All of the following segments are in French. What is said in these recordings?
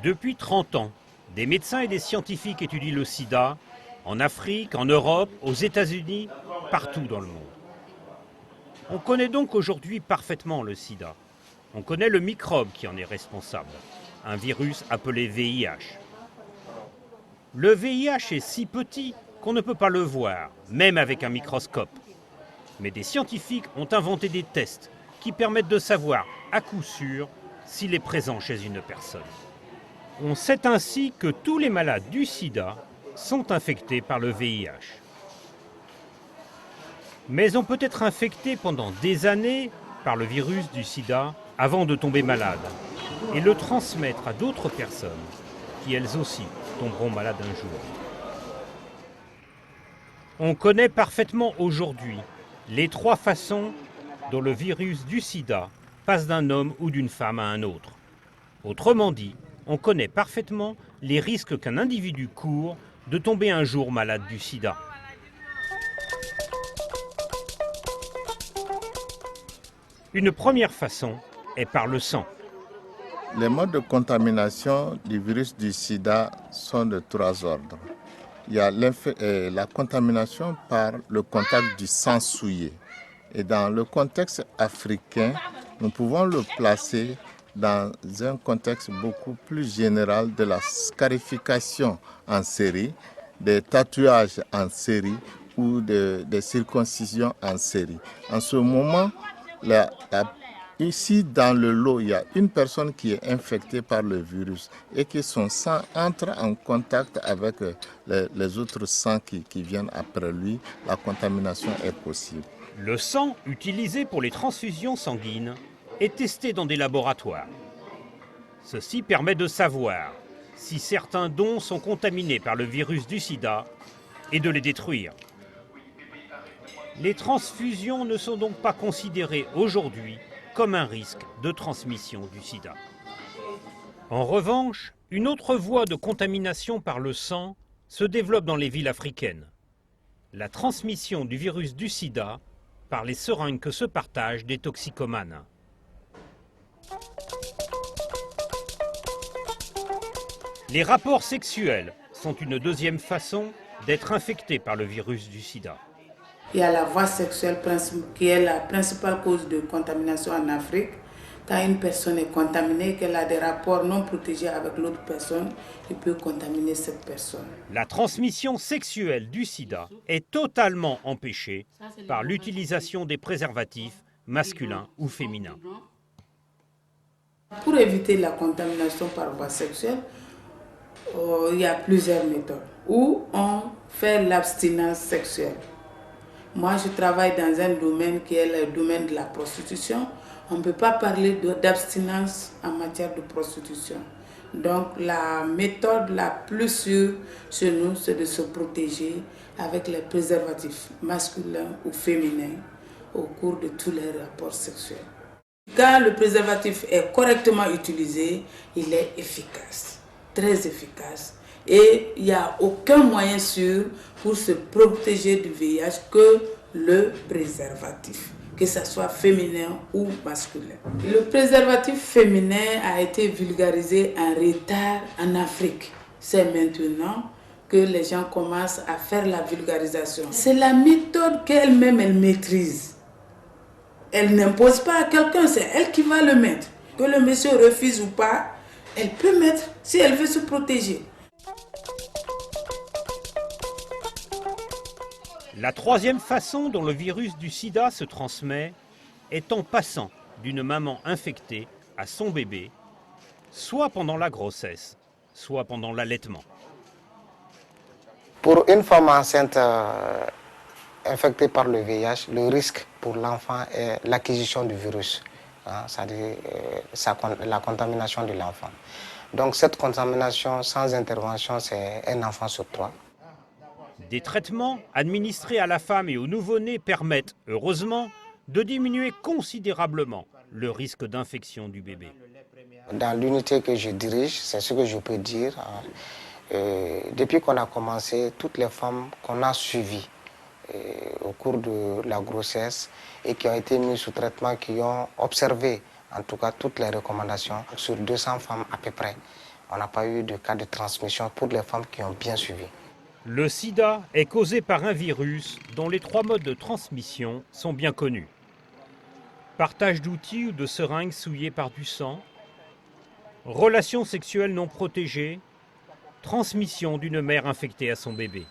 Depuis 30 ans, des médecins et des scientifiques étudient le sida en Afrique, en Europe, aux États-Unis, partout dans le monde. On connaît donc aujourd'hui parfaitement le sida. On connaît le microbe qui en est responsable, un virus appelé VIH. Le VIH est si petit qu'on ne peut pas le voir, même avec un microscope. Mais des scientifiques ont inventé des tests qui permettent de savoir à coup sûr s'il est présent chez une personne. On sait ainsi que tous les malades du sida sont infectés par le VIH. Mais on peut être infecté pendant des années par le virus du sida avant de tomber malade et le transmettre à d'autres personnes qui elles aussi tomberont malades un jour. On connaît parfaitement aujourd'hui les 3 façons dont le virus du sida passe d'un homme ou d'une femme à un autre. Autrement dit, on connaît parfaitement les risques qu'un individu court de tomber un jour malade du sida. Une première façon est par le sang. Les modes de contamination du virus du sida sont de 3 ordres. Il y a la contamination par le contact du sang souillé. Et dans le contexte africain, nous pouvons le placer dans un contexte beaucoup plus général de la scarification en série, des tatouages en série ou des circoncisions en série. En ce moment, ici dans le lot, il y a une personne qui est infectée par le virus et que son sang entre en contact avec les autres sangs qui viennent après lui. La contamination est possible. Le sang utilisé pour les transfusions sanguines est testé dans des laboratoires. Ceci permet de savoir si certains dons sont contaminés par le virus du sida et de les détruire. Les transfusions ne sont donc pas considérées aujourd'hui comme un risque de transmission du sida. En revanche, une autre voie de contamination par le sang se développe dans les villes africaines. La transmission du virus du sida par les seringues que se partagent des toxicomanes. Les rapports sexuels sont une deuxième façon d'être infecté par le virus du sida. Il y a la voie sexuelle qui est la principale cause de contamination en Afrique. Quand une personne est contaminée, qu'elle a des rapports non protégés avec l'autre personne, il peut contaminer cette personne. La transmission sexuelle du sida est totalement empêchée par l'utilisation des préservatifs masculins ou féminins. Pour éviter la contamination par voie sexuelle, il y a plusieurs méthodes où on fait l'abstinence sexuelle. Moi, je travaille dans un domaine qui est le domaine de la prostitution. On ne peut pas parler d'abstinence en matière de prostitution. Donc, la méthode la plus sûre chez nous, c'est de se protéger avec les préservatifs masculins ou féminins au cours de tous les rapports sexuels. Quand le préservatif est correctement utilisé, il est efficace, très efficace. Et il n'y a aucun moyen sûr pour se protéger du VIH que le préservatif, que ce soit féminin ou masculin. Le préservatif féminin a été vulgarisé en retard en Afrique. C'est maintenant que les gens commencent à faire la vulgarisation. C'est la méthode qu'elle-même elle maîtrise. Elle n'impose pas à quelqu'un, c'est elle qui va le mettre. Que le monsieur refuse ou pas, elle peut mettre si elle veut se protéger. La troisième façon dont le virus du sida se transmet est en passant d'une maman infectée à son bébé, soit pendant la grossesse, soit pendant l'allaitement. Pour une femme enceinte infectée par le VIH, le risque pour l'enfant est l'acquisition du virus, c'est-à-dire la contamination de l'enfant. Donc cette contamination sans intervention, c'est un enfant sur 3. Des traitements administrés à la femme et au nouveau-né permettent, heureusement, de diminuer considérablement le risque d'infection du bébé. Dans l'unité que je dirige, c'est ce que je peux dire. Depuis qu'on a commencé, toutes les femmes qu'on a suivies au cours de la grossesse et qui ont été mises sous traitement, qui ont observé en tout cas toutes les recommandations, sur 200 femmes à peu près, on n'a pas eu de cas de transmission pour les femmes qui ont bien suivi. Le sida est causé par un virus dont les 3 modes de transmission sont bien connus. Partage d'outils ou de seringues souillées par du sang, relations sexuelles non protégées, transmission d'une mère infectée à son bébé.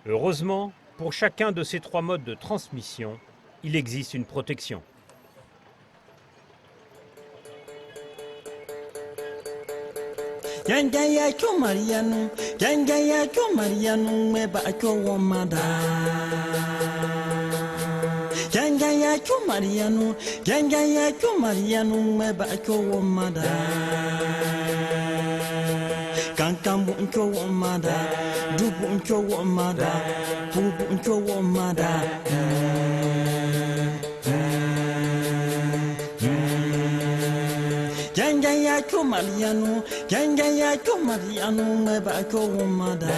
Heureusement, pour chacun de ces 3 modes de transmission, il existe une protection. Gangaya ko Mariano, Gangaya ko Mariano, meba ko wamada. Gangaya ko Mariano, Gangaya ko Mariano, meba ko wamada. Kankambu ko wamada, dubu ko wamada, bubu ko wamada. Gangaya ko Mariano, Gangaya ko Mariano, meba ko wamada.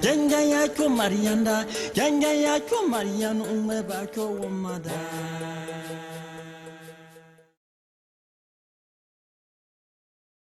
Gangaya ko Marianda, Gangaya ko Mariano, meba ko wamada.